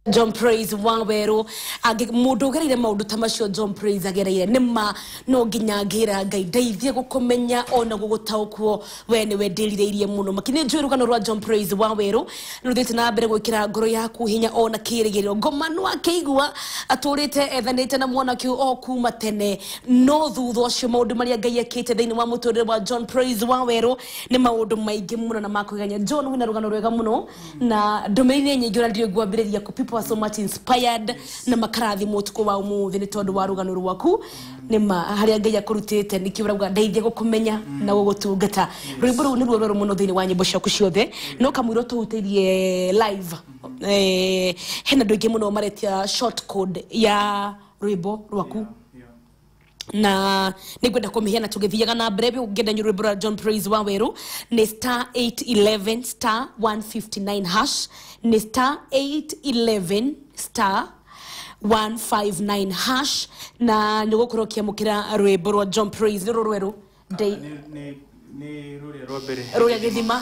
John Praise Wawero mundu gerire maundu tamacio John Praise agereire nima no nginya ngira Ngai ndeithie gukumenya ona gugutaukwo we ni wendiririirie muno makine njwe rugano rwa John Praise Wawero nuthite na mbere gwikira ngoro yaku hinya ona kirigiriro ngoma no akeigua aturite ethanite na Muhonokio o kuma tene no thutha ucio maundu maria Ngai akite thiini wa muturire wa John Praise Wawero ni maundu maingi muno na makuganya John wina rugano rwega muno na ndumirire nyingi ora ndio gwambiriria ku people are so much inspired na makarathi mutuko wa umuthi ni tondu wa rugano rwaku nima haria Ngai akurutite nikibura ndeithie gukumenya na gugutungata rwimbo ru ni rwo muno thiini wa nyimbo ciaku ciothe no kamwiro tuhutirie live hena ndoingi muno maretia short code ya rwimbo rwaku na nigwenda kumihia tugithiaga na mbere ugenda rwimbo rwa John Praise Wawero ni *811 *159 hash ni *811 *159 hash na nyogokorokia mukira rwimbo rwa John Praise rwero ni ruri robere roya githima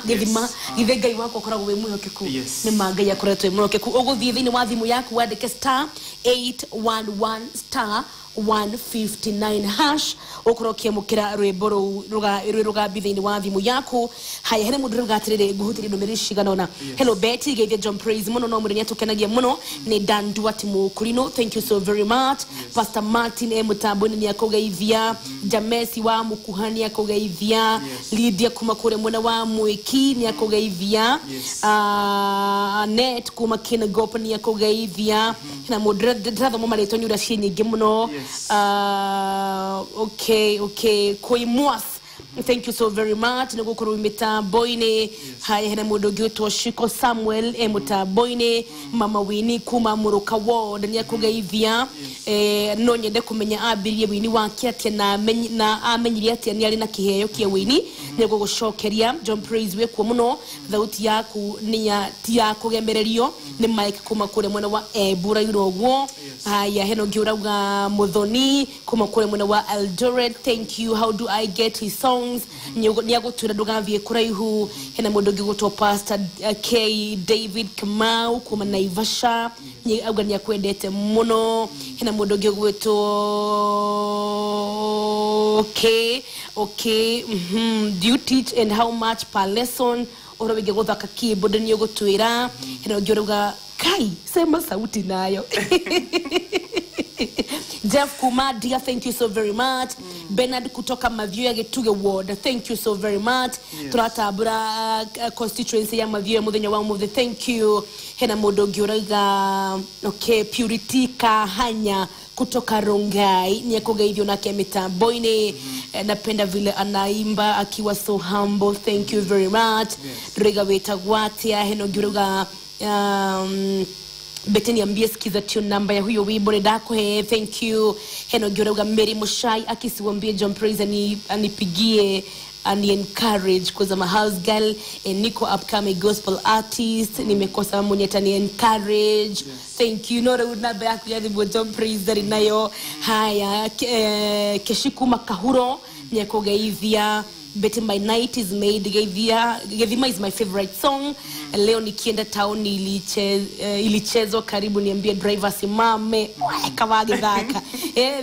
ithe Ngai wako koragwo we muhokeku ni Ngai akoretwe muhokeku uguthie thiini wa thimu yaku wandike *811 *159 hash ukorokie mukira rwimbo ruga bithiini wa thimu yaku haya hele mundu rugatirire guhutiri ndumiriri ciganona hello Betty geithia John Praise muno no murenya tukenagia muno ni dandu ati mukurino thank you so very much Pastor Martin mutamboni ni akogeithia Jamesi wa mukuhani akogeithia Lydia kuma kure mwana wa Mwiki ni akogeithia Net kuma Kugooca ni akogeithia na mundu ndratho mo mareto nyura cinyingi muno okay Koimwas thank you so very much nigukuru mitamboine haya hena mundu gyutwo Shiko Samuel mutamboine mama Wini kuma Muruka ward ni akugeithia no nyende kumenya abirie Wini wake atia na amenyire atia ni ari na kiheyo kia Wini nigugucokeria John Praise we kwa muno thauti yaku ni ya tia kugemererio ni Mike kuma kure mwana wa Ebura irogwo haya heno ngiurauga Muthoni kuma kure mwana wa Eldoret thank you how do I get his songs nyagutwira ndugavie kuraihu hena mundu ngigutwo Pastor K David Kamau kuma Naivasha auga ni akwendete muno hena mundu ngigutwo okay do you teach and how much per lesson oro wige guthaka keyboard ni ugutwira hena ngiuruga kai sema sauti nayo Jeff Kumadia, thank you so very much. Bernard kutoka Mavio ya Getuge Ward, thank you so very much. Turatabura constituency ya Mavio ya muthenya wa umuthi, thank you. Hena mundu ngiuraga Purity Kahanya kutoka Rongai ni akugeithio nake mitamboine napenda vile anaimba akiwa so humble, thank you very much. Rega weta gwatia heno ngiuraga Beteni ambie skiza tune number ya huyo wimbo ndako thank you heno ngiurauga Mary Mushai akisiwambie John Praise anipigie ani encourage cause I'm a house girl and niko upcoming gospel artist nimekosa monyeta ni encourage thank you no namba yako ya John Praise nayo haya Keshikuma Kahuro ni akogeithia Betty My Night is Made Gevima is my favorite song leo nikienda town ilichezo karibu niambie driver simame kawage dhaka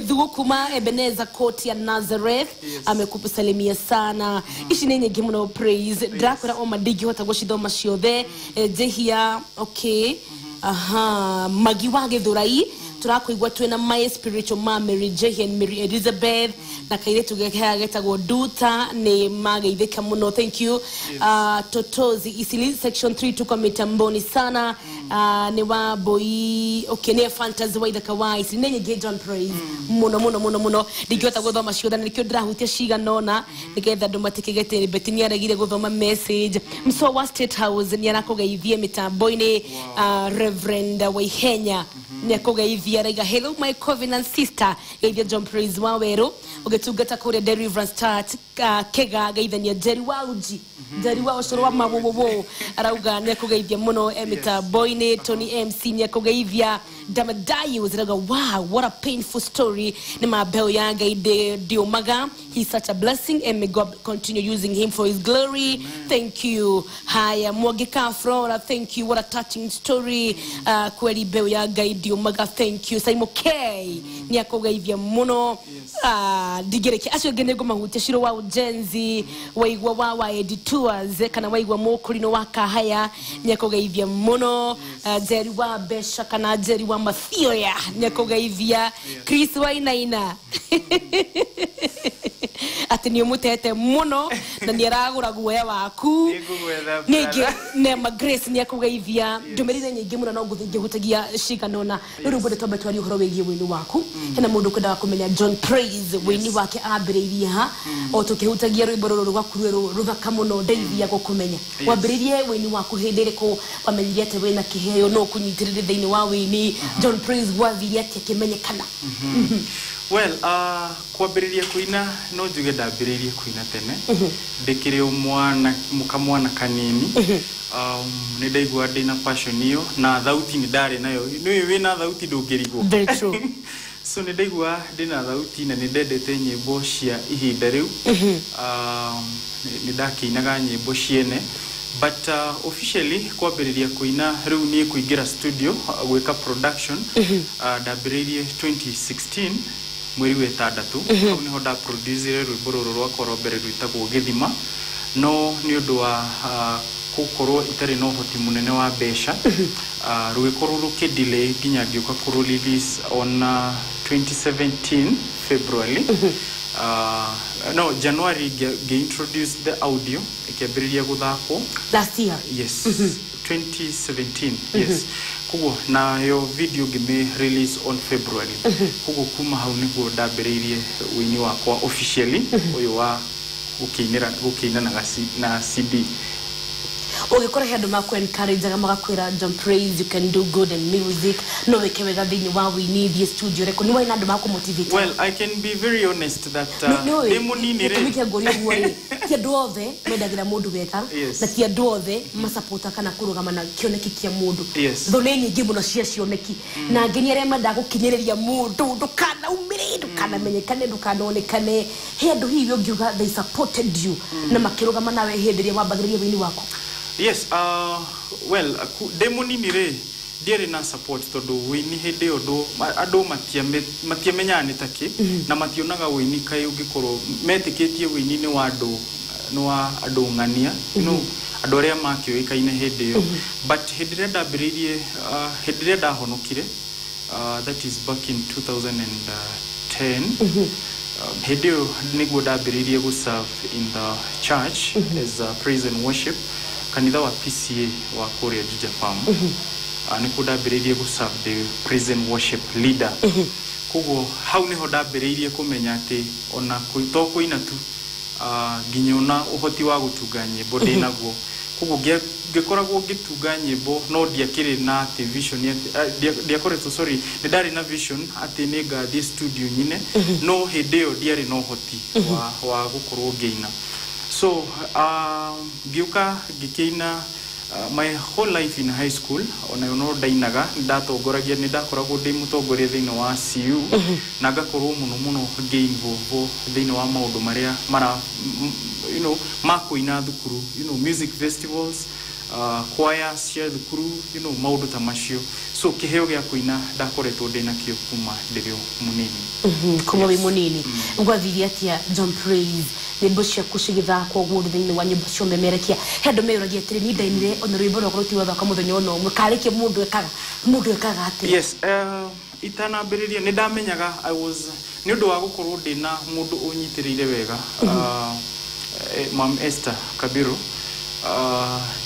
Dhugukuma Ebeneza Koti ya Nazareth amekusalimia sana ishi nenye gimuno Praise Drakora omadigi watagoshidoma shiothe jehia okay Magiwage Dhurai turakoigwa twena my spiritual mom Mary J and Mary Elizabeth na kaire tugegetagwo Duta ni mageitheka muno thank you Totozi Isili section 3 tuko mitamboni sana ni wa boy okay ne fantasy wa idakawai sinenye John Praise muno ndigiota guthoma ciothe nikio ndirahutia ciga nona nigetha ndumatikigete Betini aragire guthoma message mso wa State House ni arakogeithie mitamboini Reverend Waihenya nyakugeithia raiga hello my covenant sister geithia John Praise Waweru ugetungata kure Deliverance Church kega geithania Jerry Wauji Jerry wa ucoro wa mawowo arauga nyakugeithia muno Emita Boyne Tony MC nyakugeithia Damadayu ziraga wow what a painful story ni mabeo yanga ide diomaga he's such a blessing and may God continue using him for his glory. Thank you. Haya Mwagika Flora, thank you. What a touching story. Kweli beo yanga ide diomaga, thank you. Saimo K nyakugeithia muno digereke asho genego mahutia shiro wa ujenzi waigwa wa editors kana waigwa mokulino waka haya nyakugeithia muno Jerry wa besha kana Jerry wa Macharia nyakugeithia Chris Wainaina ati ni umutete muno na ni aragura guoya waku nige nema Grace nyakugeithia ndumerire nyingi muno no nguthingia shikanona nurubode tobe twari uhoro wegie wini waku hena mundu kwenda kumenya John Praise wini wake ambiririe ha o tukihutagia rwimbo ruru rwakuruero ruthaka muno ndeithia gukumenya wambiririe wini waku hindire ko wamenyire ate wina kiheo no kunyitirire thiini wa wini John Praise wathirie ate kimenyekana well kwambiriria kuina no njuge ndambiririe kuina tene ndikire umwana mukamwana kanini ni ndaigua ndina passion iyo na thauti ni ndare nayo ni wina thauti ndungirigwo very true so ni ndaigua ndina thauti na ni ndendete nyimbo cia ihinda riu ni ndakiinaga nyimbo ciene but officially kwambiriria kuina riu ni kuingira studio gweka production ndambiririe 2016 mweri wa 6 au niho nda producer rwimbo ruru rwakwa rombere rwitagwo Githima no ni undu wa gukorwo itari no hoti munene wa besha rwikorwo rukidelay ginya ngioka kuru release on 2017 February no January ge introduce the audio ikabiriria guthako last year yes 2017 yes kugo na yo video game release on February kugo kuma hau niguo ndambiririe wini wakwa officially uyu wa gukinira na CD ugikora handu makwa encourage magakwira John Praise you can do good in music no wekewega thini wa we need the studio record ni wina andu makwa motivate well I can be very honest that demonini re tumike ngori guore tia ndothe mendagira mundu weka na tia ndothe masupporta kana kurugama na kioneki kia mundu thone nyingi muno cia cioneki na ngeni aria menda gukinyiriria mundu ndukana umire ndukana menyekane ndukana onekane hendu hiyo ngiuga they supported you na makirugama nawe hendiria wambagiriria wini wako yes well demonini re diere na support todo wini hede odo ado matiamenyane take na mationaga wini kai ungikoro metiketie wini ni wado no ado ngania no ado ria makio ikaine hede yo but hede ndambiririe hede ndahonokire that is back in 2010 hede niguo ndambiririe go serve in the church as a praise and worship kanitha wa PCA wa Korea Juja Farm nikuo ndambiririe go serve the praise and worship leader kugo hau niho ndambiririe kumenya ati ona kuito kuina tu ginyona uhoti wa gutunga nyimbo ndinaguo kugo ngikoragwo ngitunga nyimbo no ndiakire na vision ndiakoretwo sorry ndari na vision ati nega this studio nyine no hideo ndiari no hoti wa gukorwo ngeina so ngiuka ngikeina my whole life in high school ona no dainaga ndatongoragia ni ndakoragwo ndi mutongoria thiini wa CU na ngakorwo muno ngeinvolve thiini wa maundu maria mara you know makuina thukuru you know music festivals choirs cia thukuru you know maundu ta macio so kiheo gya kuina ndakoretwo ndina kio kuma ndirio munini kuma wi munini ngwathiria atia John Praise nyimbo cia kushigitha kwa guo thiini wa nyimbo cio memerekia hendu meuragia atiri ni ndainire ona rwimbo rwakwa ti watha kamuthenya ono mukarikie mundu ekaga ati yes itanambiriria ni ndamenyaga I was ni undu wa gukorwo ndina mundu unyitirire wega Mam Esther Kabiru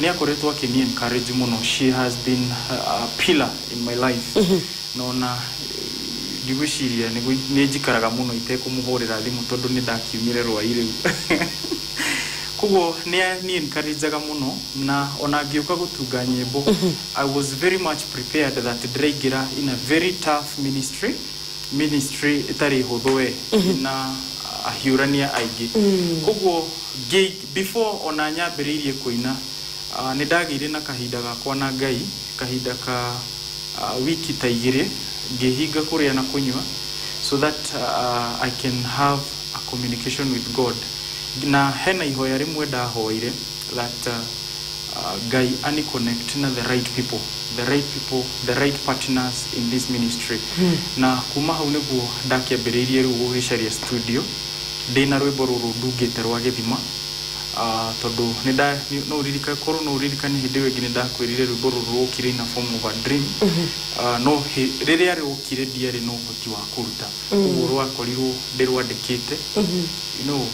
ni akoretwo akini encourage muno she has been a pillar in my life nona ndigwiciria ni njikaraga muno itekumuhurira thimu tondu ni ndakiumire rwa ire kugo ni encourageaga muno na ona ngiuka gutunga nyimbo. I was very much prepared that ndiraingira in a very tough ministry itari hudhoe na ahiurania aigi. Kugo before ona nyambiririe kuina ni ndagire na kahinda gakwa na Ngai, kahinda ka wiki ta igire ngihinga kuria na kunywa, so that I can have a communication with God. Na hena ihoya rimwe ndahoire that Ngai ani connect na the right people, the right partners in this ministry. Na kuma hau niguo ndakiambiririe riu gugicaria studio ndina rwimbo ruru ndungite rwa githima. Todo no ririka koro no ririka ni hinde wengine ndakwirire rwimbo ruru ukire in a form of a dream. No riria ari ukire diari no hoti wa kuruta ugo rwakorirwo ndirwandikite, you know,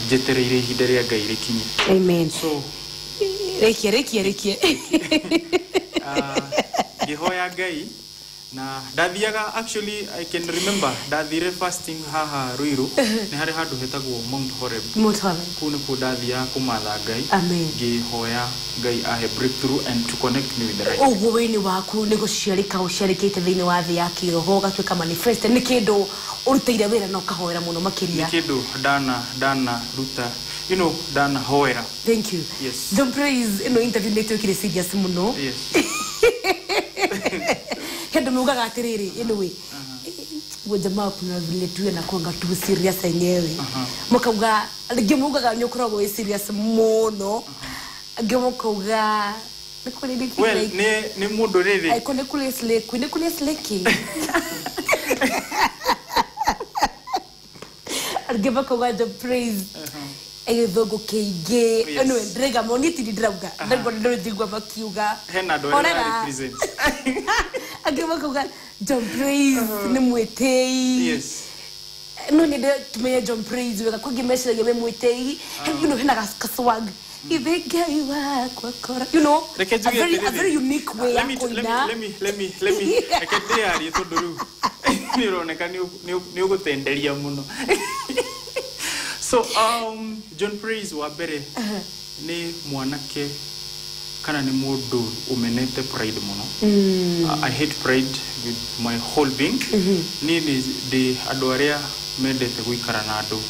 jetereire hinde ria Ngai rikinye. Amen. So rekia gihoya Ngai na dathiaga. Actually I can remember dathire fasting haha Ruiru ni hari handu hetagwo Mount Horeb. Kune ku dathia kumatha Ngai. Amen. Gihoya Ngai ahe breakthrough and to connect me with the right. Ugo wini waku ni guciarika uciarikite thiini wa thi ya kiroho gatwika manifest ni kindu urutire wira no kahoera muno makiria. Ni kindu dana ruta, you know, dana hoera. Thank you. Yes. Don't praise no interview neto kire serious muno. Yes. Hendo mugaga atiriri anyway. Wo jamaa kuna vile tu na kuanga tu serious yenyewe. Mukauga ngimugaga nyokoragwo we serious muno. Ngimukuga well ne mundu riri ai kone kule sleki argeba kuga the praise ai thogo keige anyway drega moniti drauga ndo digwa bakiuga hena do represent argeba kuga the praise ni mwetei. Yes. No ni de tumeya John praise weka kwa message ya mwetei, you know hena kaswag. You know, a very unique way. Let me. I can tell you to do. So John Praise wa bere ni mwanake kana ni mudu umenete pride muno. I hate pride with my whole being. Ni the adorea medete guikara na adu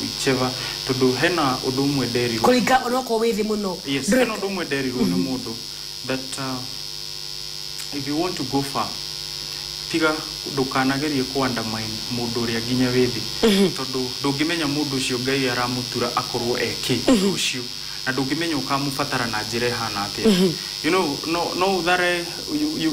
whichever to do hena odumwe deri kuliga onoko wethi muno. Yes, hena odumwe deri rune mudu that if you want to go far tiga ndukanagerie ku undermine mudu ria ginya wethi tondu ndungimenya mudu ucio Ngai aramutura akorwo eki ucio na ndungimenya ukamufatara na njira hana atia. You know, no dhare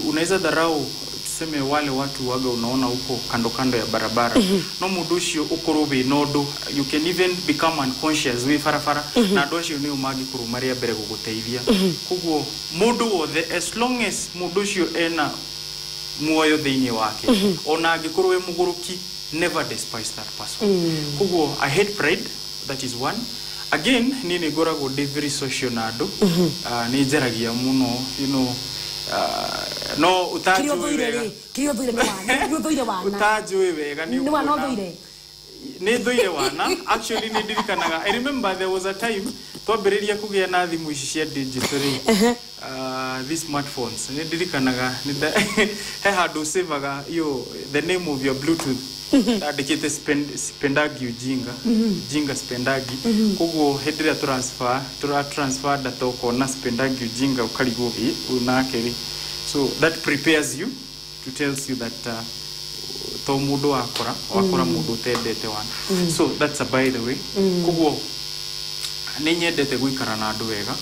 unaweza dharau tuseme wale watu waga unaona huko kando ya barabara. No mudu ucio ukorobe nodo, you can even become unconscious we farafara na docio ni umagi kurumaria bere guguteithia. Kuguo mudu wothe as long as mudu ucio ena muoyo thiini wake ona angikorwo muguruki, never despise that person. Kuguo I hate pride, that is one. Again nini gorago very social nado ni jeragia muno, you know, no utajui wega kirio thuire wana utajui wega ni wana thuire ni thuire wana. Actually ni dirikanaga, I remember there was a time twambiriria kugia na thimu ici cia digital these smartphones ni dirikanaga ni he handu saveaga yo the name of your bluetooth adikite spendagi ujinga jinga spendagi kugo hedira transfer data ukona spendagi ujinga ukarigogi unakeri. So that prepares you to tells you that to mudo akora mudo tedete wana. So that's a by the way. Kugo ninyendete guikara na andu wega,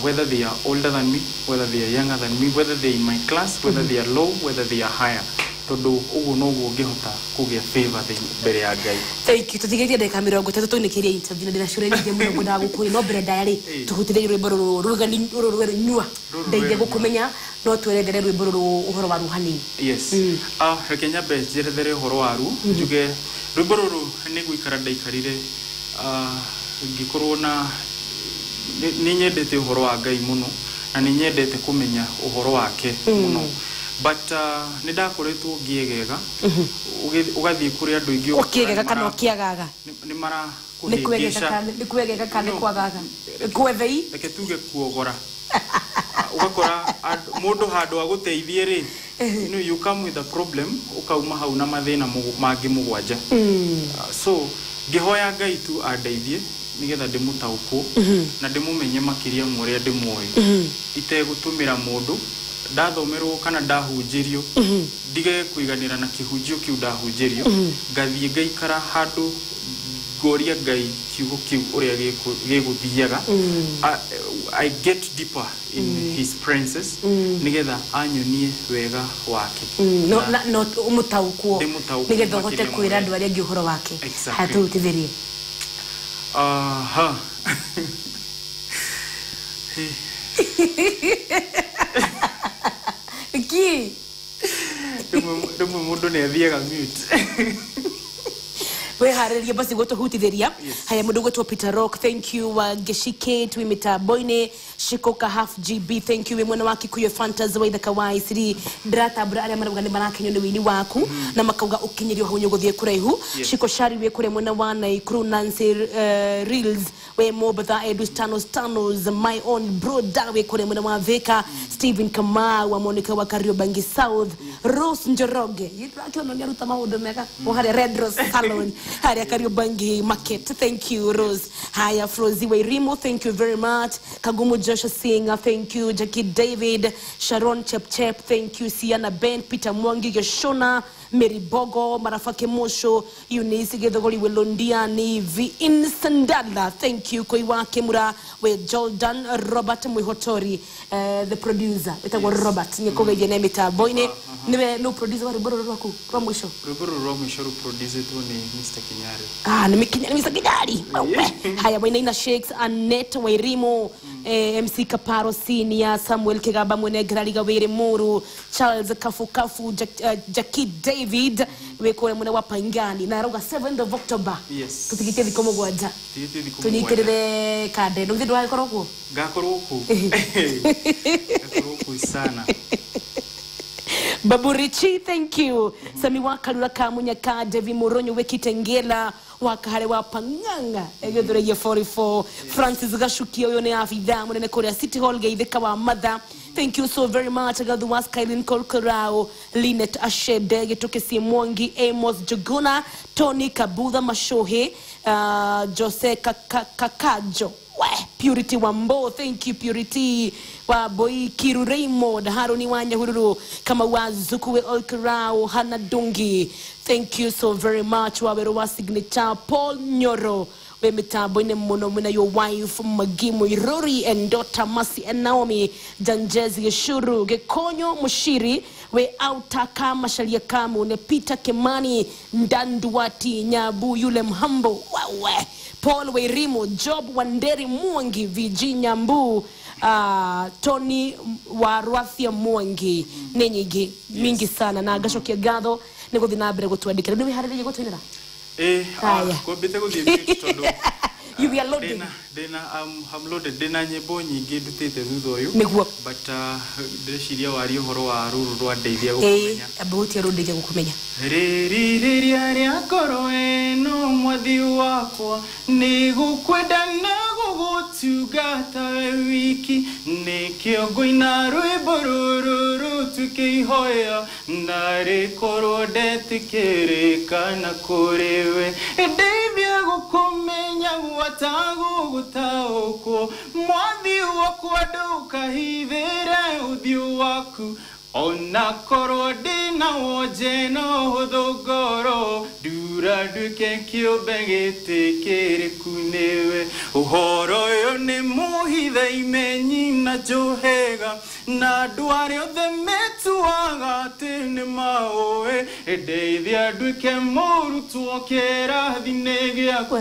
whether they are older than me, whether they are younger than me, whether they are in my class, whether they are low, whether they are higher. Todo ugu nogu ngihota kugia favor bere ya Ngai. Thank you. Tutigetie ndeka 30 tunikiria interview na shule ni muno ngunda gukuri no bere diary tuhutire rwimbo rugani rwero nyua ndeithie gukumenya no tweredere rwimbo uhoro wa ruhani. Yes. Rekenya be jeredere uhoro waru njuge rwimbo ruru ni guikara ndaikarire ngikorwo na ninyendete uhoro wa Ngai muno na ninyendete kumenya uhoro wake muno. but nidakoretwo ngiegega ugathie kuri andu ingi ukiegega kana ukiagaga ni mara nikuegega kana kwagaga kwethei reke tuge kuogora ugakora mundu handu aguteithie ri you come with a problem ukauma hau na mathina mangi mugwanja so ngihoya Ngai tu andeithie nigetha ndimutaukwo na ndimumenye makiria muria ndimwoe itegutumira mundu ndathomerwo kana ndahunjirio ndige kuiganira na kihunjio kiu ndahunjirio ngathie ngaikara handu goria Ngai kiugo kiu uria giguthiaga I get deeper in his presence nigetha anyonie wega wake no umutaukwo nigetha hote kwira andu aria ngi uhoro wake hatutithirie Ki demu mundu ne athiaga mute we hariria basi goto hutithiria haya mundu goto Peter Rock thank you Geshike twimita boine shikoka half GB thank you we mwana waki kuyo fantasy wa kawai siri drata bra aria marugane barakenyo ni wini waku na makauga ukinyirio hunyo gothie kuraihu shiko shari we kure mwana wana ikru Nancy reels we mobatha edu stanos my own bro dawe kure mwana wa Veka Steven Kamau wa Monica wa Kariobangi South Rose Njoroge yitu akiona ni aruta maundu mega o hare Red Rose Salon hare Kariobangi Market thank you Rose haya Frozi Wairimo thank you very much Kagumu Joshua Singer thank you Jackie David Sharon Chep thank you Siana Ben Peter Mwangi Yoshona Mary Bogo Marafake Mosho Eunice Gedogoli Welondia ni Vi Insandala thank you Koiwake Mura we Jordan Robert Mwihotori the producer itago Robert nyekoga jene mita boine niwe no producer wa ruboro rwako kwa mwisho producer tu ni Mr. Kinyari ni Mr. Kinyari haya boine ina Shakes Annette Wairimo MC Kaparo Senior Samuel Kigaba Mwene Graliga Were Muru Charles Kafu Jackie David we kore mwana wa Pangani na roga 7th of October yes tutikite bikomo gwaja tunikirire kade ndo ndio akoroko gakoroko sana Baburichi thank you Sami wakalula kamunya ka Devi Muronyo wekitengela wakahare wa Panganga egedore ye 44 Francis Gashukio yone afida munene Korea City Hall geitheka wa mother thank you so very much agadu was Kailin Kolkorao Linet Ashede getoke Simongi Amos Juguna Tony Kabudha Mashohe Jose Kakajo Purity Wambo thank you Purity wa boy Kiru Raymond Haroni Wanya Hururu kama wazukuwe Olkarao Hana Dungi thank you so very much wa wero signature Paul Nyoro we mitabo ine mono muna your wife Magimu Irori and daughter Masi and Naomi Janjezi Shuru Gekonyo Mushiri we auta kama shalia kamu ne Peter Kemani Ndanduati Nyabu yule mhambo wawe Paul Wairimo Job Wanderi Mwangi Virginia Mbu Tony wa Rwathia Mwangi nenyige mingi sana na agasho kiagado niko dinabere gutwadikira niwe harire gutwinira ko bete go di todo you be loaded dena I'm loaded dena nyimbo nyingi ndutite thutha uyu but ndreshiria wari horo wa ruru rwa ndeithia gukumenya abuti arundeje gukumenya ririria ria koro eno mwathi wakwa ni gukwenda na gugutugata wiki nikio ngoina rwimbo ruru tukihoya ndari koro ndetikirikana kuriwe ndeithia gukumenya watangu gutaukwo mwathi wakwa ndukahithire uthio waku ona korwo ndina wonje no huthungoro ndura nduke kiumbe gitikiriku niwe uhoro uyu ni muhithe imenyi na njuhega na andu aria othe metuaga ati ni maũĩ ndeithia nduke mũrutwo kĩrathi-inĩ gĩaku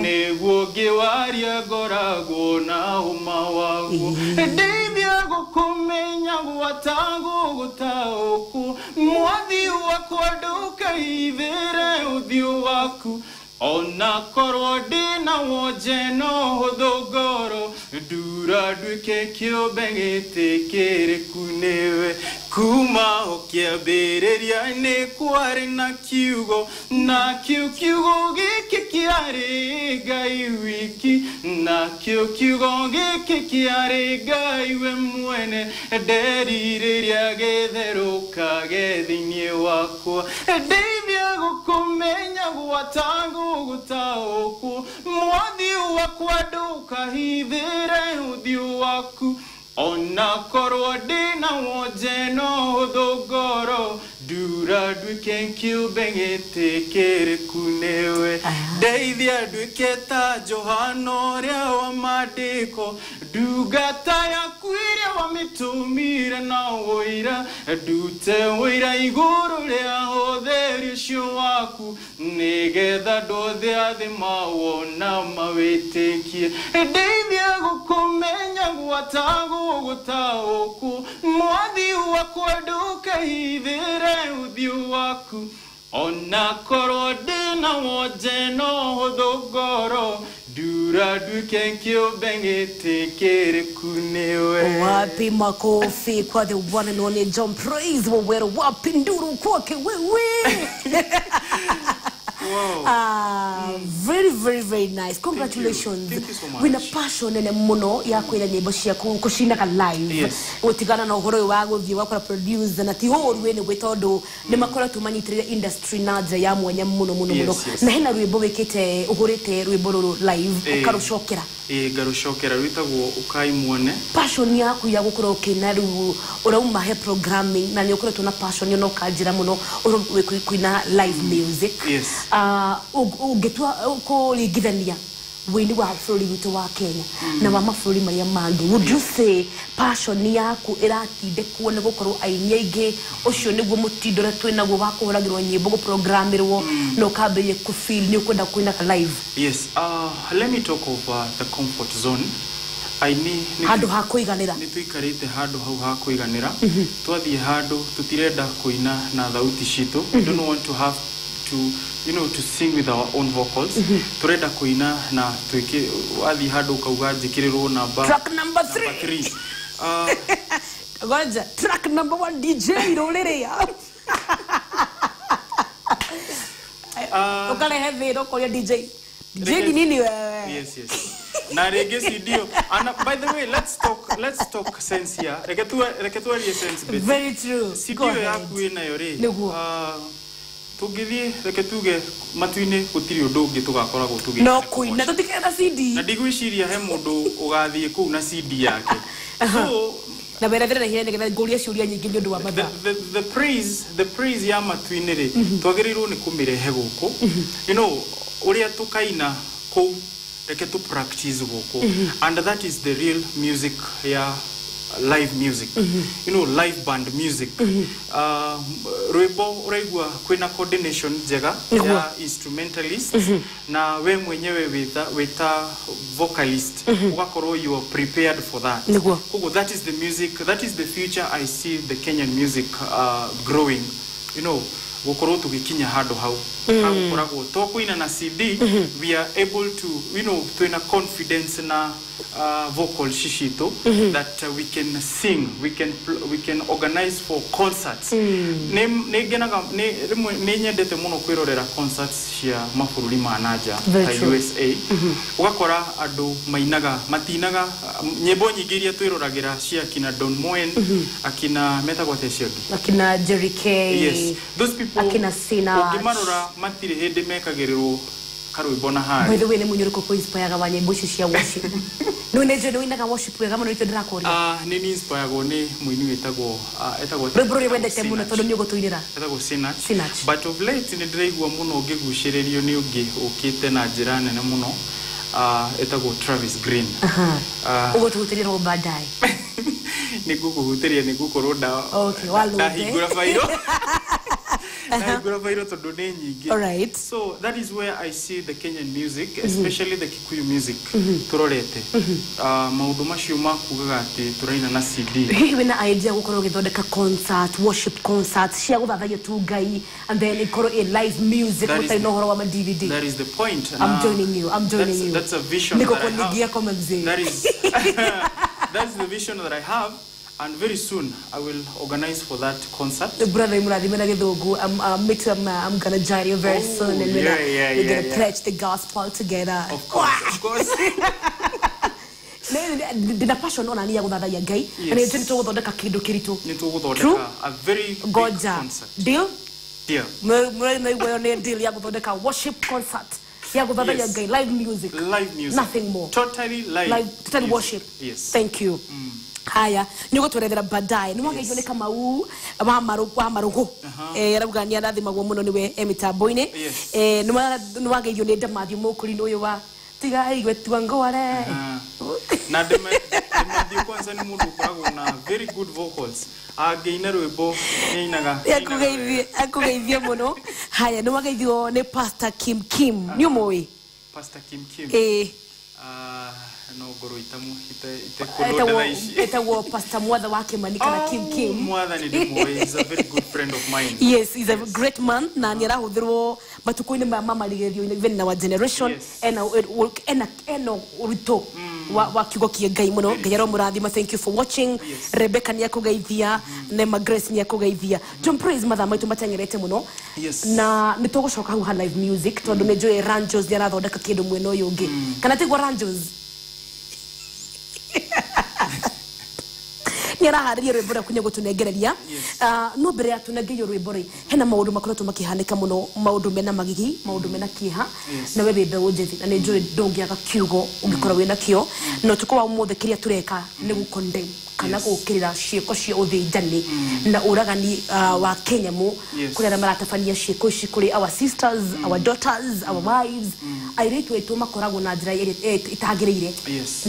nĩguo ngĩwaria ngoragwo na ũma waguo ndeithia gũkũmenya gwatangu gutaukwo mwathi wakwa ndũkaithĩre ũthiũ waku ona korwo ndina wonje no huthungoro ndura nduke kiumbe gitikiriku niwe kuma okiambĩrĩria nĩ kwarĩ na kiugo na kiugo gĩkĩ kĩarĩ Ngai wiki na kiugo gĩkĩ kĩarĩ Ngai we mwene nderirĩria gĩtherũka thĩinĩ wakwa ndeithia gũkũmenya gwatangu gũtaũkwo mwathi wakwa ndũkahithĩre ũthiũ waku ona korwo ndĩna wonje no thũngoro ndura nduĩke kĩũmbe gĩtĩkĩrĩku nĩwe ndeithia nduĩke ta Johana ũrĩa wa Maandĩko ndungata yaku ĩrĩa wamĩtũmire na ũira ndute ũira igũrũ rĩa ũtheri ũcio waku nĩgetha andũ othe a thĩ mawona mawĩtĩkie ndeithia gũkũmenya gwatangu gũtaũkwo mwathi wakwa ndũkahithĩre ũthiũ waku ona korwo ndĩna wonje no thũngoro ndura nduĩke kĩũmbe gĩtĩkĩrĩku nĩwe. Wapi makofi kwa the one and only John Praise Wawero, wapi nduru kwake wewe. Wow. Very nice. Congratulations. Thank you so much. Wina passion ene muno ya kwenda nyimbo ciaku kushina live. Yes. Utigana na uhoro wa gũthiĩ wakora producer na ti horu ene gwitondu ni makora tumanyitirire industry naja ya mwanya muno na hena rwimbo wikite uhurite rwimbo ruru live ukarucokera garucokera rwitagwo ukai muone passion yaku ya gukora ukina ru urauma he programming na ni ukora tuna passion yo no kanjira muno kuina live music. Yes. Ugetua kuringithania wini wa bũrũri witũ wa Kenya na wa mabũrũri marĩa mangĩ, would you say passion yaku iratindĩkwo nĩ gũkorwo aini aingĩ ũcio nĩguo mũtindũre twĩnaguo wa kũhũragĩrwo nyĩmbo gũprogramĩrwo na ũkambĩrĩria kũfeel nĩ ũkwenda kũina live? Yes. Let me talk of the comfort zone. Aini handu ha kũiganĩra nĩ tuikarĩte handu hau ha kũiganĩra twathiĩ handu tutirenda kũina na thauti citũ. We don't want to have to to sing with our own vocals. Turenda kuina na tweke wathi handu kauga njikiriro namba track number 3. Goja track number 1 DJ rolerea. Ukale heavy rokoria DJ nini wewe? Yes. Na rege sidio. And by the way, let's talk sense here. Reketua sense bit. Very true. Sidio yaku ina yore. Tugithie reke tuge matuine gutiri undu ungi tugakoragwo tugi no kuina tutikenda CD na ndigwiciria he mundu ugathie ku na CD yake. So na berethere hire ngetha nguria ciuria nyingi ni undu wa matha the praise ya matuine ri twagirirwo ni kumirehe guku uria tukaina ku reke tu practice guku and that is the real music ya live music. Live band music. Rwimbo uraigua kwina coordination njega ya instrumentalist na we mwenyewe wita vocalist ugakorwo you are prepared for that. That is the music, that is the future I see the Kenyan music growing. Gukorwo tugikinya handu hau hakoragwo to kuina na CD we are able to twina confidence na vocal shishito that we can sing, we can organize for concerts. Negenaga ne nyendete muno kwirorera concerts cia mabũrũri ma nanja ta USA ugakora andu mainaga matinaga nyimbo nyingi iria twiroragĩra cia kina Don Moen akina metagwo teciongi akina Jerry K. Yes, those people akina Sina ukimarora matire hindi mekagĩrĩrwo karwimbo na hari. By the way, ni munyuruko ko inspire ga nyimbo cia worship. No neje no inaga worship wega muno ito ndirakoria. Ni inspire go ni muini wetagwo Rwimbo wendete muno tondu ni ugutuinira. Etagwo Sinach. But of late ni ndiraigua muno ngigucĩrĩrio ni ungi ukite na njĩra nene muno. Etagwo Travis Green. Ugutuhutiria ro badai. Ni gukuhutiria ni gukorwo da. Okay, walude. Higura fairo. Alright. So that is where I see the Kenyan music, especially the Kikuyu music. Turorete. Maundu macio makugaga ati turaina na CD. Hihi wina idea gukorwo githondeka concert, worship concert, cia guthathagia tu Ngai and then ikorwo live music utai no horo wa ma DVD. That is the point. I'm joining you. That's a vision that I have. That is the vision that I have. And very soon I will organize for that concert. Brother I'm gonna join you very soon, and we're gonna pledge the gospel together. Of course, of course. The passion on ania guthathaiya Ngai, and it's to guthondeka kindu kiritu. A very big concert. Deal? Deal. Deal ya guthondeka worship concert. Ya guthondeka Ngai, live music. Live music. Nothing more. Totally live. Totally worship. Yes. Thank you. Haya niko twerethera badai nimwanga iyo ne Kamau wa marugo arabuga ni arathimagwo muno niwe emitambo-ine nimwanga iyo ne Ndamathi mukuri no yo wa tiga igwe tuangore na Ndamathi kwanza ni mundu ukoragwo na very good vocals ageina rwimbo ninaga akugeithie muno. Haya nimwanga iyo ne Pastor Kim ni umoi Pastor Kim no goro itamu ite kolodela ishi etawo Pastor Mwadha wake manika na Kim Mwadha ni demo is a very good friend of mine. Yes, he's a great man na ni arahuthirwo matuko-ini mama ligerio even in our generation and urito wa kiugo kia Ngai muno Ngai murathima. Thank you for watching. Rebecca ni akugeithia Nema Grace ni akugeithia John Praise matha maitu matengerete muno na nitogucoka hu live music tondu ni Joy Ranjos ni arathondeka kindu mwena uyu ungi kana tigwa Ranjos Nira hariye rwimbo kunya gutunegereria no mbere ya tunegerio rwimbo ri hena maundu makoretwo makihanika muno maundu mena magigi maundu mena kiha na wewe mbeũ njethi na nĩnjũĩ ndũngĩaga kiugo ũngĩkorwo wĩna kĩo no tuko wa mũthĩ kĩrĩa tureka nĩ gũkondemn kana gũkĩrĩra ciĩko cia ũthĩnjani na ũragani wa Kenya mu kũrĩa maratabania ciĩko ici kũrĩ our sisters our daughters our wives airĩtu aitũ makoragwo na njĩra itagĩrĩire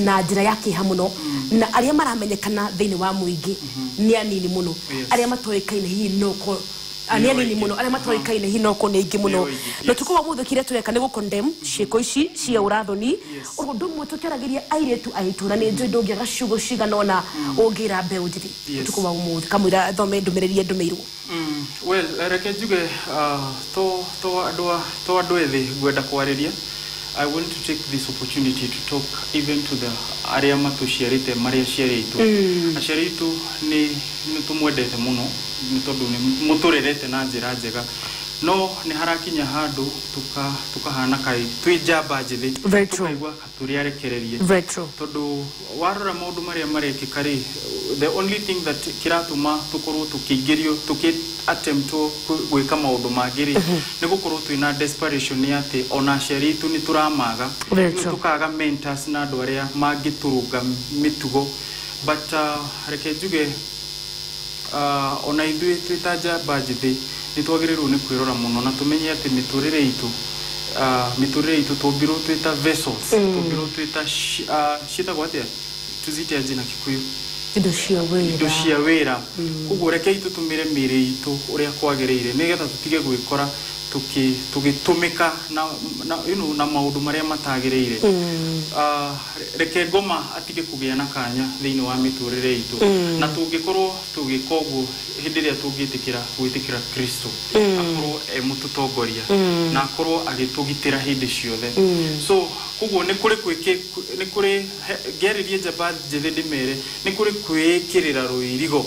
na njĩra ya kĩha muno na arĩa maramenyekana thĩinĩ wa Muingi nĩ anini muno arĩa matoĩkaine hihi noko anini muno arĩa matoĩkaine hihi noko nĩ aingĩ muno no tuko wa mũthĩ kĩrĩa tureka nĩ gũkondemn ciĩko ici cia ũrathoni ũndũ ũmwe tũkĩaragĩria airĩtu aitũ na nĩ njũĩ ndũngĩaga ciugo cigana ona ũngĩra mbeũ njithi tuko wa mũthĩ kamwĩra thome ndũmĩrĩri ndũmĩirwo. Well, reke njuge to andũ ethĩ ngwenda kwarĩria. I want to take this opportunity to talk even to the area matuciarite maria ciaritu aciaritu ni tumwendete muno ni tondu ni muturerete na njira njega no ni harakinya handu tukahana kai twijamba njithi tukaigwa katuri arekererie tondu warora maundu maria marekikari the only thing that kiratuma tukorwo tukingĩrio attempt gwika maundu magiri ni gukorwo twina desperation ya ati ona aciaritu ni turamaga tukaga mentors na andu aria mangiturunga mitugo but reke njuge ona ithuĩ twita njamba njithi ni twagĩrĩirwo ni kwĩrora muno na tumenye ati miturire itu tumbirwo twita vessels tumbirwo twita ciĩtagwo atĩa tuzite aje na Kikuyu indo cia wĩra koguo reke itutumire mĩĩrĩ itu ũrĩa kwagĩrĩire nigetha tutige gwĩkora tugĩtũmĩka na maũndũ marĩa matagĩrĩire reke ngoma atige kũgĩa na kanya thĩinĩ wa mĩtũrĩre itu na tũngĩkorwo tũgĩka ũguo hĩndĩ ĩrĩa gwĩtĩkĩra Kristo akorwo mũtũtongoria na akorwo agĩtũgitĩra hĩndĩ ciothe so koguo nĩ kũrĩ ngĩarĩrie njamba njĩthĩ ndĩmere nĩ kũrĩ kwĩĩkĩrĩra rũirigo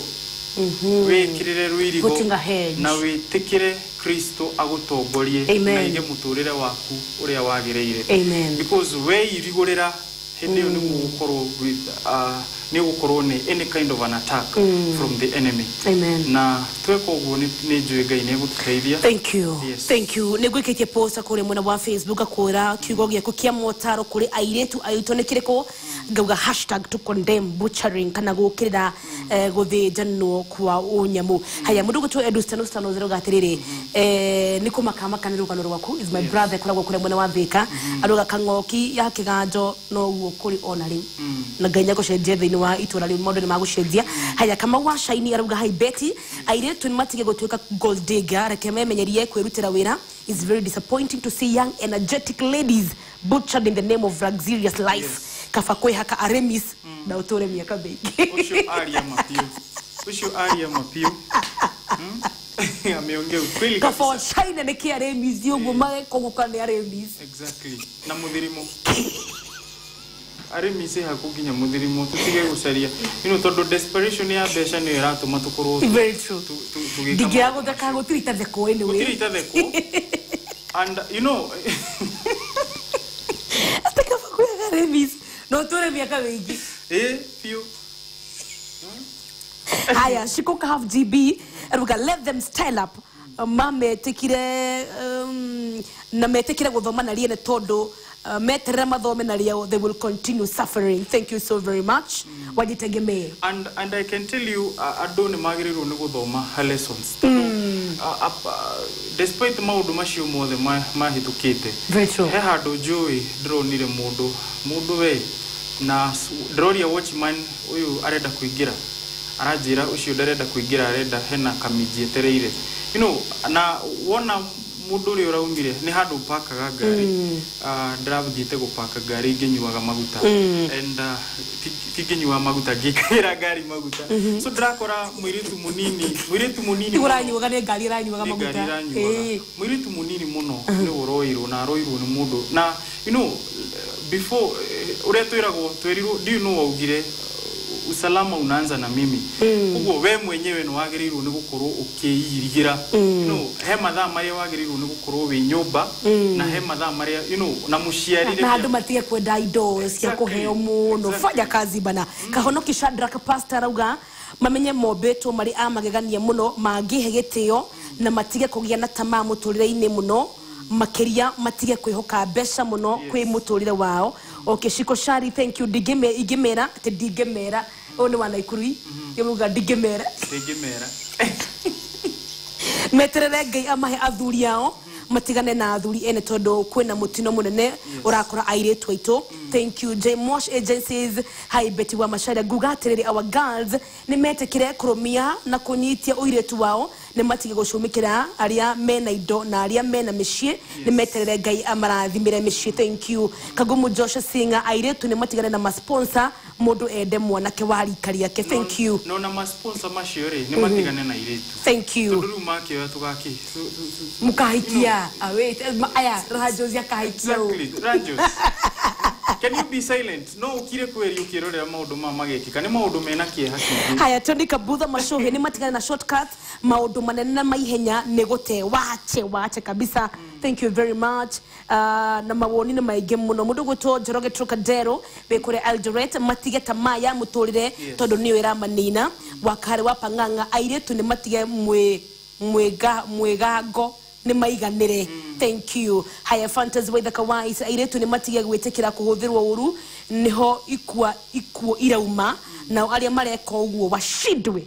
wĩkĩrĩre rũirigo na wĩtĩkĩre Kristo agutongorie na ige muturire waku uria wagĩrĩire because we irigurira hindi yo ni gukorwo ni any kind of an attack from the enemy na tweko uguo ni njũĩ Ngai ni gututeithia. Thank you ni gwĩkĩtie post kuri mwena wa Facebook akwĩra kiugo gĩaku kia motaro kuri airĩtu aitũ nĩ kĩrĩkũ ngauga #to-condemn butchering kana gũkĩrĩra gũthĩnjanwo kwa ũnyamu. Haya mũndũ gũtwo Edu Stano zero gatirĩrĩ nĩ kũmakamaka nĩ rũgano rwaku is my brother koragwo kuri mwena wa Thika aruga kang'oki ya kĩganjo no guo kuri ona rĩu na Ngai nĩagũcenjia thĩinĩ wa itũra rĩu maũndũ nĩ magũcenjia. Haya kama wa Shine aruga hi Betty airĩtu nĩ matige gũtuĩka gold digger reke memenyerie kwĩrutĩra wĩra. It's very disappointing to see young energetic ladies butchered in the name of luxurious life. Kafa kwe haka aremis na utore miaka begi. Usho aria mapio. Ameongea ukweli kabisa. Kafa Shine ne kia aremis yogo mae Kugooca ne aremis. Exactly. Na muthirimo. ari mise hakuginya muthirimo tutige gucaria tondu desperation ya besha ni iratuma tukorwo very true digira guthaka gutirita theko ene we gutirita theko and ataka fakuya remis no tore miaka wingi pio haya shikoka half GB and we can let them style up mame tekire na metekire guthoma na riene tondu meterera mathome na rio they will continue suffering. Thank you so very much wajitegemee and I can tell you ado ni magirirwo ni guthoma lessons despite maundu macio mothe mahitukite very true he handu njui ndronire mundu we na droria watchman uyu arenda kuingira arajira ucio ndarenda kuingira arenda hena kamiji etereire na wona mundu uri uraumire ni handu pakaga ngari ndirathite gupaka ngari nginyuaga maguta and tiginyua maguta ngikira ngari maguta so ndrakora mwiritu munini uranyuaga ne ngari ranyuaga maguta mwiritu munini muno ni uroirwo na aroirwo ni mundu na before uretwiragwo twerirwo do you know waugire usalama unaanza na mimi ugo we mwenyewe no wagirirwo ni gukorwo ukiirigira he mathaa maria wagirirwo ni gukorwo wi nyumba na he mathaa maria na muciarire na andu matige kwenda indo cia kuheo muno fanya kazi bana Kuhonokio Shadrack pastor auga mamenye mobeto mari amagegania muno mangihe gitio na matige kugia na tamaa muturire-ini muno makeria matige kwihoka besha muno kwi muturire wao. Okay, Shiko Shari, thank you. Digemera te digemera one wana ikuri yemuga digemera meterere Ngai amahe athuri yao matigane na athuri ene tondu kwina mutino munene urakora airetu aitu. Thank you J Mosh Agencies. Hi Betty wa Macharia gugaterere our girls ni metekire kurumia na kunyitia uiretu wao ni matige gucumikira aria mena indo na aria mena mishie ni meterere Ngai amarathimire mishie. Thank you Kagumu Joshua Singa airetu ni matigane na sponsor mundu ende mwanake wari karia ke. Thank you no na sponsor macio ri ni matigane na airetu. Thank you tondu makio tugaki mukahikia wait aya rajos ya kahikia rajos can you be silent no ukire kweri ukirorera maundu magekika ni maundu mena kieha kingi. Haya tondika butha mashohe ni matigane na shortcuts maundu manene na maihenya negote wache kabisa. Thank you very much na mawoni na maige muno mundu gutwo Njoroge Trocadero bekore Eldoret matige tamaya muturire tondu niyo iramanina wakare wapanganga airetu ni matige mwegago ni maiganire. Thank you. Haya Fantasy with the Kawais airetu ni matige gwitikira kuhuthirwo uru niho ikwa irauma na aria mareko uguo washidwe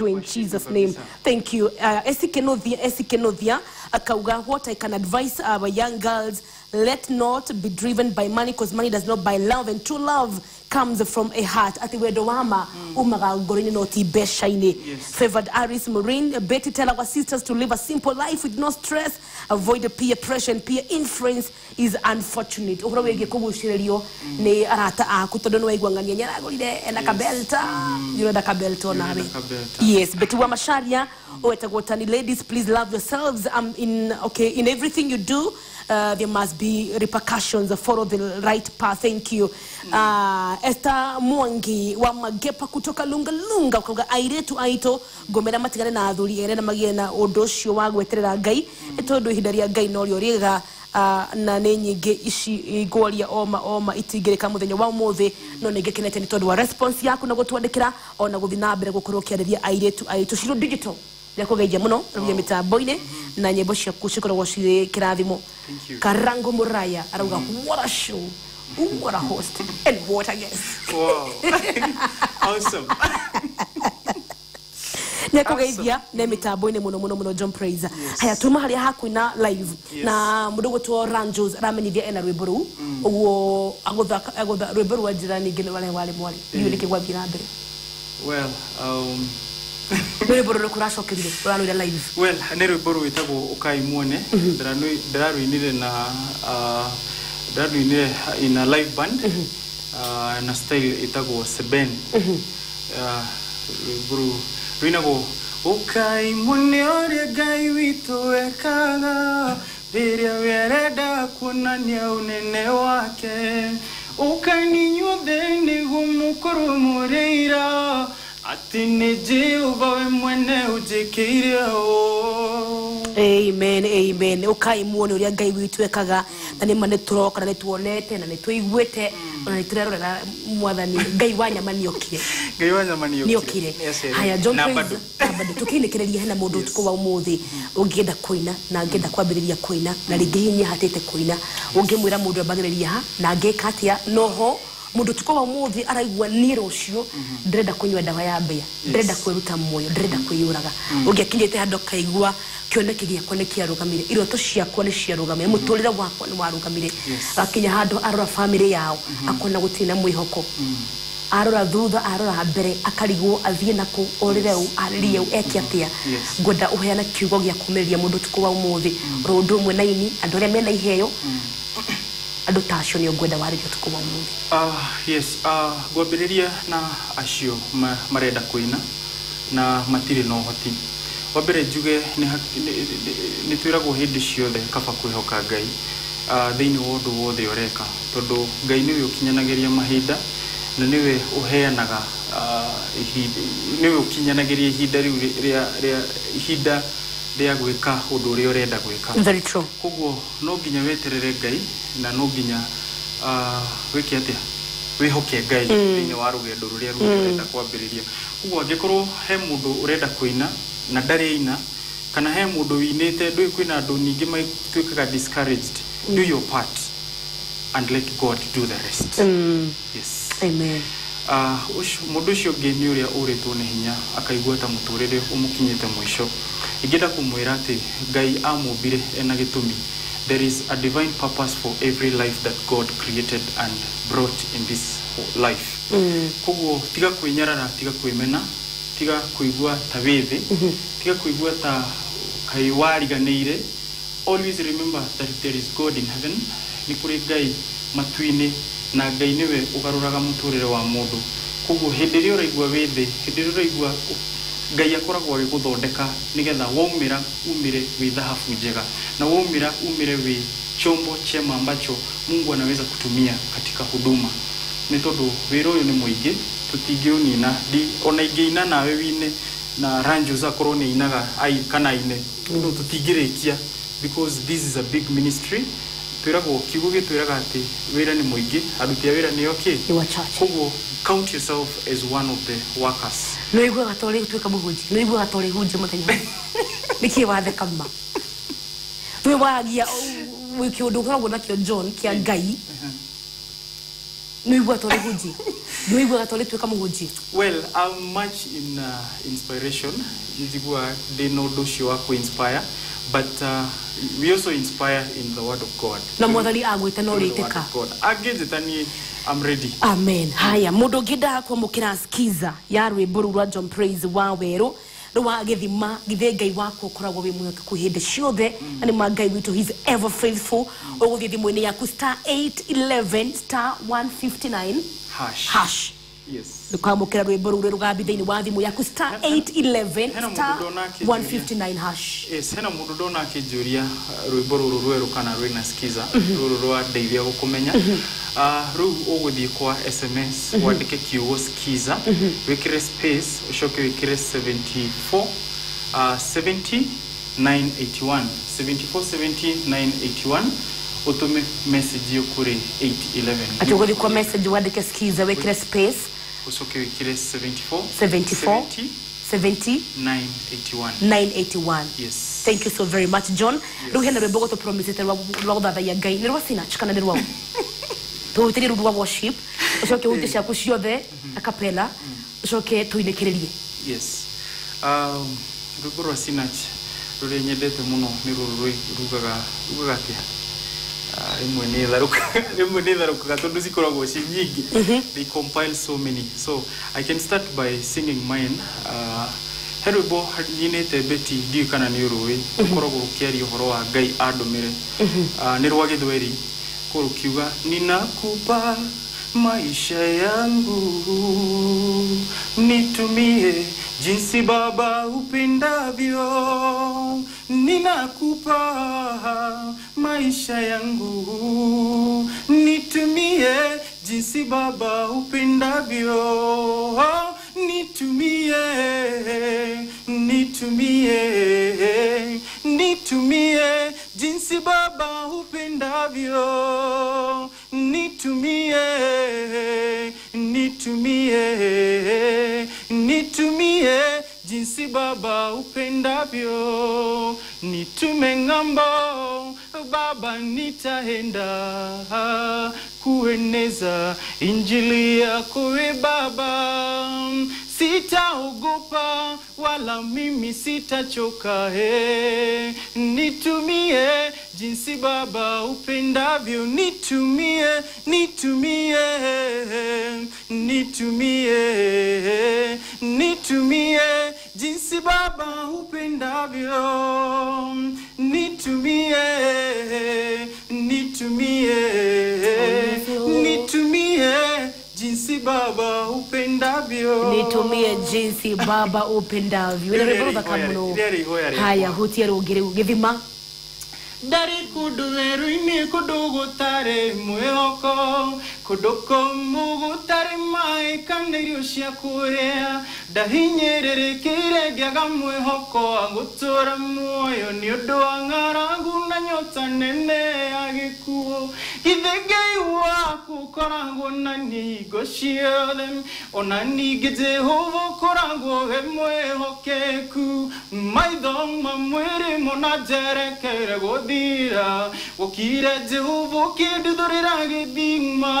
in Jesus name. Thank you Esikenothia akauga what I can advise our young girls, let not be driven by money because money does not buy love and true love comes from a heart. Ati wedo wama umaga gorini no ti beshaine. Favored Aris Marine Betty tell our sisters to live a simple life with no stress, avoid the peer pressure and peer influence is unfortunate. Ukora wege kugushiririo ni arata akutodo no igwangania nyaragorire ena kabelta you know kabelta nawe. Yes Betty wa Macharia oetagotani ladies please love yourselves in everything you do there must be repercussions, follow the right path. Thank you Esther Muingi wa Magepa kutoka lunga ukaga airetu aito gomera matigane na athuri ere na magie na undu ucio wa gweterera Ngai tondu ihindaria Ngai no rio riega na ne nyinge ici igwaria oma itingirika muthenya wa muthi no ne ngekenete ni tondu wa response yaku na gutwandikira ona guthi na mbere gukorwo kiariria airetu aito Shiro Digital yakugeithia muno rugia mitambo-ini na nyimbo ciaku cikoragwo cirĩ kĩrathimo. Karango Muraya arauga what a show, what a host and what a guest. Wow. Awesome. Nyakugeithia ne mitambo-ini muno John Praise. Haya tuma haria hakuina live na mundu gutwo Ranjos ramenyithia ena rwĩmbo uguo agutha rwĩmbo rwa njira ningi wale mwari yule kigwa mbere. Well rwĩmbo rũrũ kuracokirire rũranũira live. Well nĩ rwĩmbo rwĩtagwo ukai muone ndĩrarũinire in a live band na style itagwo seben rwĩmbo rwĩnagwo ukai muone ũrĩa Ngai witũ ekaga rĩrĩa werenda kuonania unene wake ukaninyuothe niguo mukuru mureira ati ni Jehova we mwene ujikiire Amen, amen. Ukai muone uria Ngai witu ekaga na ni mane turoka na ni tuonete na ni tuiguite na ni turerora mwathani Ngai wa nyama niokire. Ngai wa nyama niokire. Haya John Praise bado tukinekereria hena mundu tuko wa umuthi ungienda kuina na ngenda kwambiriria kuina na ringi hinya hatete kuina ungimwira mundu ambagiriria ha na ngeka atia noho mundu tuko wa umuthi araigwa ni rucio ndrenda kunywa dawa ya mbia ndrenda kwiruta moyo ndrenda kwiyuraga ungikinyite hando kaigwa kioneki giakwa ni kiarugamire iroto ciakwa ni ciarugamire muturire wakwa ni warugamire akinya hando arora family yao akona gutina mwihoko arora thutha arora mbere akarigwo athie nako orire u aririe eki atia ngoda uheana kiugo gia kumeria mundu tuko wa umuthi rundu mwe naini andu ria mena iheo ando tasho ni ogweda wari yo tuko wa umuthi yes gwambiriria na acio marenda kuina na matire no hoti wabere juge ni twiragwo hindi ciothe kaba kwihoka Ngai thiini wondu wothe oreka tondu Ngai niwe ukinyanageria mahinda na niwe uheanaga niwe ukinyanageria ihinda riu ria ria gwika undu uri urenda gwika very true koguo no nginya weterere Ngai na no nginya wiki atia wihoke Ngai thiini wa rugendo ruria urenda kwambiriria koguo angikorwo he mundu urenda kuina na ndari ina kana he mundu winite ndui kwina andu ningi maituikaga discouraged do your part and let God do the rest yes amen mundu ucio ngi uria uritwo ni hinya akaigua ta muturire umukinyite mwisho ingenda kumwira ati Ngai amumbire ena gitumi there is a divine purpose for every life that God created and brought in this life koguo tiga kwinyarara tiga kwimena tiga kuigua ta withi tiga kuigua ta kai wariganire always remember that there is God in heaven ni kuri Ngai matuini na Ngai niwe ugaruraga muturire wa mundu koguo hindi ria uraigua withi hindi ria uraigua Ngai akoragwo agiguthondeka nigetha waumira umire wi dhahabu njega na waumira umire wi chombo chema ambacho Mungu anaweza kutumia katika huduma ni tondu wira uyu ni muingi tutingiunina di ona ingiina nawe wine na ranjo za korona inaga ai kana ine no tutingirikia because this is a big ministry twirago kigugi twiraga ati wira ni muingi aruti wira ni okay koguo count yourself as one of the workers no igwa gatore tweka muhunji no igwa gatore hunje muthenya niki wathe kama twe waragia wiki undu koragwo nakio John kia Ngai no igwa gatore hunji no igwa gatore tweka muhunji well I'm much in inspiration njigwa they know docio wa inspire but we also inspire in the word of God na mwathani agwita no riteka agithitani I'm ready amen haya mundu ngida kwa mukira skiza ya rwimbo rwa John Praise wa weru rwa githima githe Ngai wako koragwo wi mwe kuhinde ciothe ani Ngai witu he's ever faithful uguthie thimuni yaku *811*159 hash yes ukamukira rwimbo rure rugabi thiini wa thimu yaku *811*159 hash yes hena mundu ndona akijuria rwimbo ruru rweru kana rwina skiza ruru rwa ndeithia gukumenya ru uguthie kwa SMS wandike kiugo skiza wikire space ushoke wikire 74 70 981 7470981 utume message yo kuri 811 atuguthi kwa message wandike skiza wikire space usoke wikire 74 70 981 yes thank you so very much John ruhena rwimbo to promise te rwa thatha ya Ngai ni rwa sinach kana ni rwa tuutiri rwa worship ucoke uti ciaku ciothe acapella ucoke tuinekererie yes rwimbo rwa sinach ruri nyendete muno ni rugaga atia rimwe ni dharuka tondu cikoragwo ci nyingi they compile so many so I can start by singing mine herbo nyinete beti ndi kana ni ruwi ukoragwo ukiari uhoro wa Ngai andumire ni rwa githweri kurukiuga ninakupa maisha yangu nitumie jinsi Baba upendavyo ninakupa maisha yangu nitumie jinsi baba upendavyo. Nitumie, nitumie, nitumie jinsi baba upendavyo. Nitumie, nitumie, nitumie jinsi baba upendavyo. Nitume ngambo baba, nitaenda kueneza injili yako baba. Sitaogopa wala mimi sitachoka. Nitumie jinsi baba upendavyo. Nitumie, nitumie, nitumie, nitumie jinsi baba upendavyo. Nitumie, nitumie, nitumie jinsi baba upendavyo. Nitumie jinsi baba upendavyo. Inareboroza kamuno. Haya, hutia rugire ugithima. Dari kuduveru ini kudugutare mwehoko kudoko mugutare mai kanderio cia kurea dahinyerere kire gyaga mwehoko agutura muoyo ni undu wa ng'aragu na nyota nene agikuo ithegei waku koragwo na nigo ciothe ona ningĩ Jehova koragwo we mwĩhokeku maitho mamwĩrĩ mona njerekere gũthira gũkire Jehova ũkĩnduthũrĩra gĩthima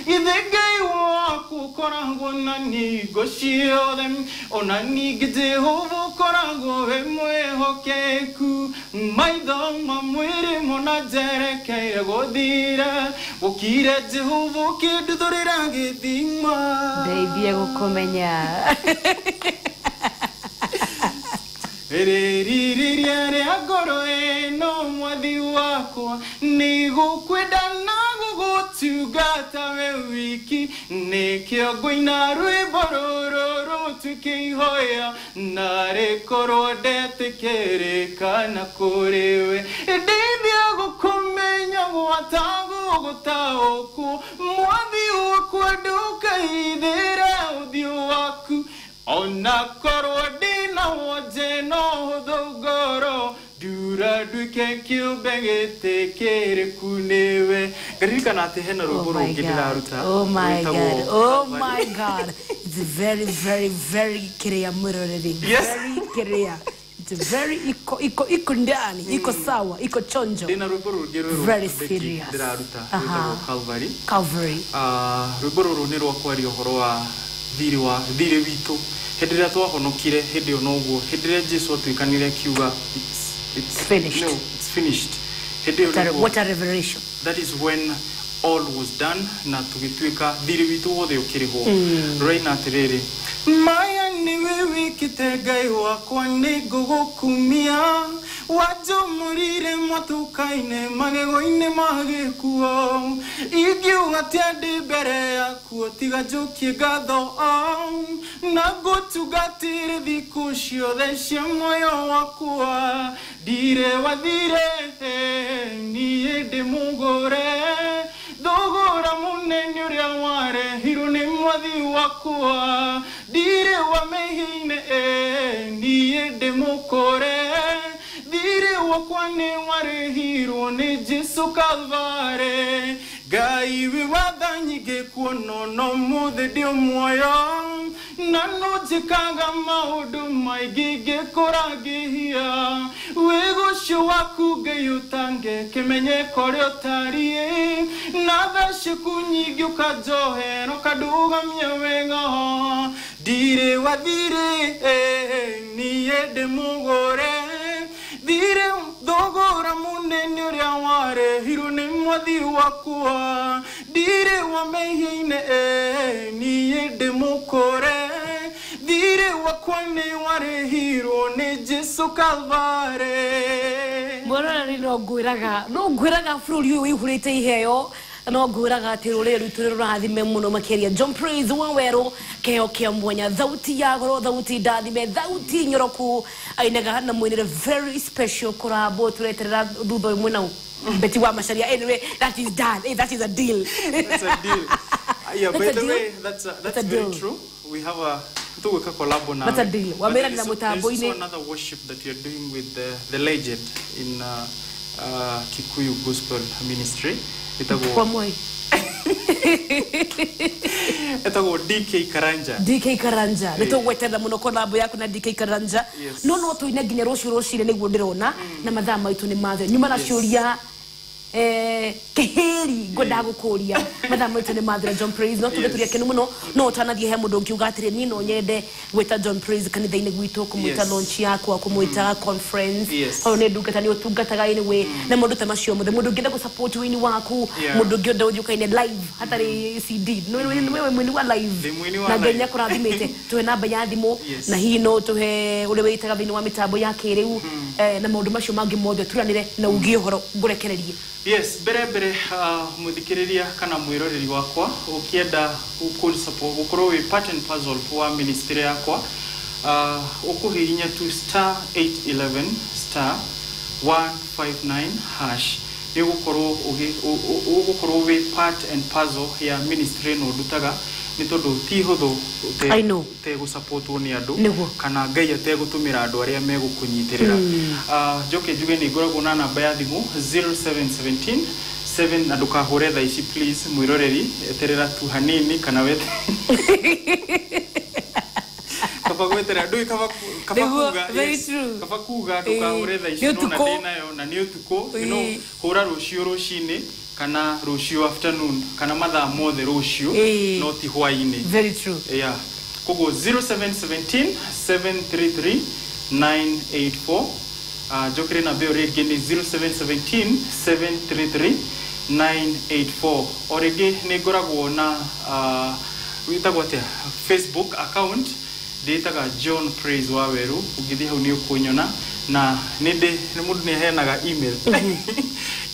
ithegei waku koragwo na nigo ciothe ona ningĩ Jehova koragwo we mwĩhokeku maitho mamwĩrĩ mona njerekere gũthira gũkire Jehova ũkĩnduthũrĩra gĩthima. Ndeithie gũkũmenya. Rĩrĩrĩrĩa rĩa ngoro ĩno mwathi wakwa nĩgũkwenda na gũgũtungata we wiki nĩkĩo ngũina rwĩmbo rũrũ tũkĩihoya na rĩkorwo ndetĩkĩrĩkana kũrĩ we ndeithia gũkũmenya gwatagũgũtaũkwo mwathi wakwa ndũkaithĩre ũthiũ waku ona korwo ndĩna wonje no hũthũ ngoro ndura nduĩke kĩũmbe gĩtĩkĩrĩku nĩwe. Ngaririkana atĩ hena rwĩmbo rũngĩ ndĩraruta. Oh my God, oh my God. It's very, very, very kiria mwĩroreri. Very kiria. It's very iko ndani, iko sawa, iko chonjo. Ndĩna rwĩmbo rũngĩ rũrũ very serious ndĩraruta rwĩtagwo Calvary. Calvary. Rwĩmbo rũrũ nĩ rwa kwaria ũhoro wa thirĩ witũ hĩndĩ ĩrĩa twahonokire hĩndĩ ĩyo noguo hĩndĩ ĩrĩa Jesũ atuĩkanire akiuga it's finished. No, it's finished. What a revelation. That is when all was done na tugĩtuĩka thirĩ witũ wothe ũkĩrĩhwo. Rũraina atĩrĩrĩ maya nĩwe wĩkĩte Ngai wakwa nĩngũgũkumia wajomorire matukaine magego-inĩ magĩkuo ingiuga atĩa ndĩ mbere yakuo tiga njũkie ngatho na ngũtungatĩre thikũ ciothe cia muoyo wakwa ndirĩ wathire niĩ ndĩ mũgũre thogora mũnene ũrĩa warehirwo nĩ mwathi wakwa ndirĩ wa mehine niĩ ndĩ mũkũre thirĩ wakwa nĩ warehirwo nĩ Jesũ Calvary Ngai wĩ watha nyingĩ kuona no mũthĩ ndĩ muoyo na no njĩkaga maũndũ maingĩ ngĩkũra ngĩhia wĩ gũcio waku Ngai ũtangĩkĩmenyeka ũrĩa ũtariĩ na tha ciaku nyingĩ ũkanjohera ũkandũgamia wega ndirĩ wathirĩ niĩ ndĩ mũgũre thirĩ thogora mũnene ũrĩa warehirwo nĩ mwathi wakwa ndirĩ wa mehia-inĩ niĩ ndĩ mũkũre thirĩ wakwa nĩ warehirwo nĩ Jesũ Calvary. Mwaroreri no ngwĩraga bũrũri ũyũ wĩihũrĩte iheo no nguraga ati rure ruture rurathime muno Macharia John Praise Wawero keo kia mwanya thauti ya goro thauti ndathime thauti nyoroku ainaga na mwinire very special korabo tureterera thutho imwe na beti wa Macharia. Anyway, that is done. Hey, that is a deal. That's a deal. Yeah, by the way, that's very true. We have a collab now. That's a deal. There's also another worship that you're doing with the legend in Kikuyu Gospel Ministry. Etago DK Karanja. DK Karanja. Nito wetera muno collab yako na DK Karanja. No tu inaginya roshi niguo ndirona na mathaa maitu ni mathe. Nyuma na ciuria keheri ngoda gukuria mathaa maitu ni mathe John Praise no tugeturia kenu muno no tanathie he mundu ngiuga atire ni no nyende gwita John Praise kanitha-ini gwitu kumwita launch yako kumwita conference au ne ndungata ni utungataga anyway na mundu ta macio muthe mundu ngienda ku support wini waku mundu ngionda ujukaine live hatari CD no wewe mwini wa live na ngenya kurathimite tuhe namba ya thimu na hino tuhe ule witaga thini wa mitambo ya kiriu na mundu macio mangi mothe turanire na ugie horo ngurekererie. Yes, bere muthikiriria kana mwiroreri wakwa ukienda support gukorwo wi part and parcel wa ministry yakwa ukuhihinya tu *811*159# ni gukorwo wi part and parcel ya ministry no dutaga ni tondu ti huthu te gu support ni andu kana Ngai ate gutumira andu aria megukunyitirira joke juge ni ngoragwo na namba ya thimu 0717 7 andu kahure tha ici please mwiroreri eterera tu hanini kana wete kabagwetera ndui kabakuga very true kabakuga tukahure tha ici no na dina yo na ni utuko hura rucio rucini kana rucio afternoon kana mathaa mothe rucio no ti hwaini. Very true. Yeah. Kogo 0717 733 984 jokere na beo rege ni 0717 733 984 orege ne goragwo na witagwo te Facebook account detaga John Praise Waweru ugithi hau ni ukunyona na ninde ni mundu ne henaga email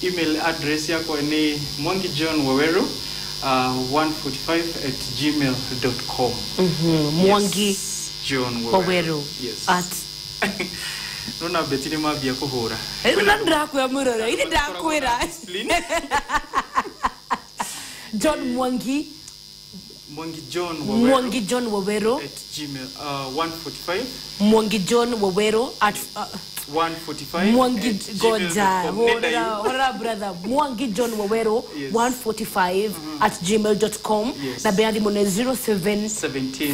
email address yako ni mwangijohn145@gmail.com. Mwangi John Waweru at nona betini mabia kuhura ndra kwa murora ile ndakwira John Mwangi John Waweru at gmail 145 Mwangi John Waweru at 145 Mwangi Goja hora brother Mwangi John Waweru 145 at gmail.com na beadi mone 0717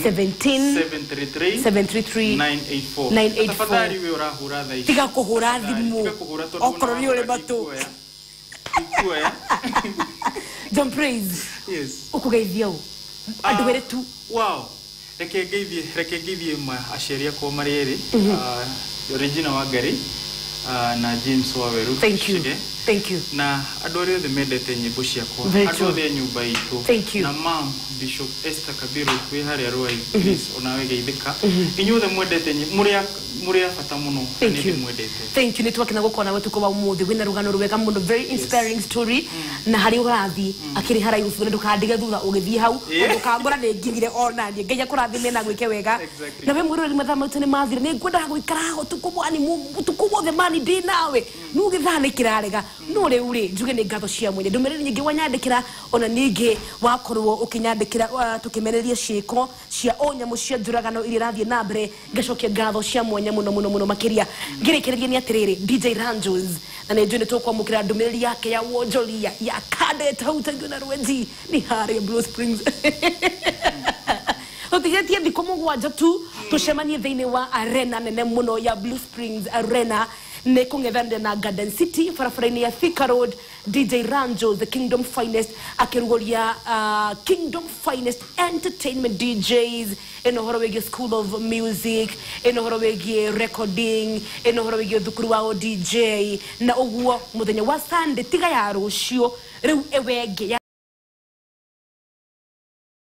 733 984 tafadhali we ora hura tha ici tiga kuhura thimu okorori ore batu John Praise yes ukugeithia andu were tu wow reke ngeithie ma asheria ko mariri Regina Wangari na James Waweru. Thank you. Na adore the medete nyimbo ciakwa. Adore nyumba itu. Na Mam Bishop Esther Kabiru kwi hari arwa please onawe geithika. Inyuothe mwendete muria fata muno ni mwendete. Thank you network na gukona wetu kwa umuthi wina rugano rwega muno very inspiring story na hari urathi akiri hara yufu ndukandige thutha ugithie hau ukangora ni ngirire ona ni ngeya kurathi mena gwike wega na we mwirori mathaa maitu ni mathire ni ngwenda gwikara ho tukumwo the mani ndi nawe nugithane kirarega no re uri njuge ni ngatho cia mwenye ndumereri nyingi wanyandikira ona ningi wakorwo ukinyandikira tukimereria ciiko cia onyamu cia njuragano iri rathie na mbere ngacokia ngatho cia mwenye muno Macharia ngirekereria ni atiriri DJ Ranjos na ne njune tukwamukira ndumereri yake ya wonjoria ya Cadet Hautangu na Rwenzi ni hari Blue Springs Otigetia ndiko mugwanja tu tucemanie thiini wa arena nene muno ya Blue Springs Arena ne kungethande na Garden City farafaraini ya Thika Road DJ Ranjo the Kingdom Finest akirugoria Kingdom Finest Entertainment DJs eno horowege School of Music eno horowege recording eno horowege thukuru wa DJ na uguo muthenya wa Sunday tiga ya rucio riu ewege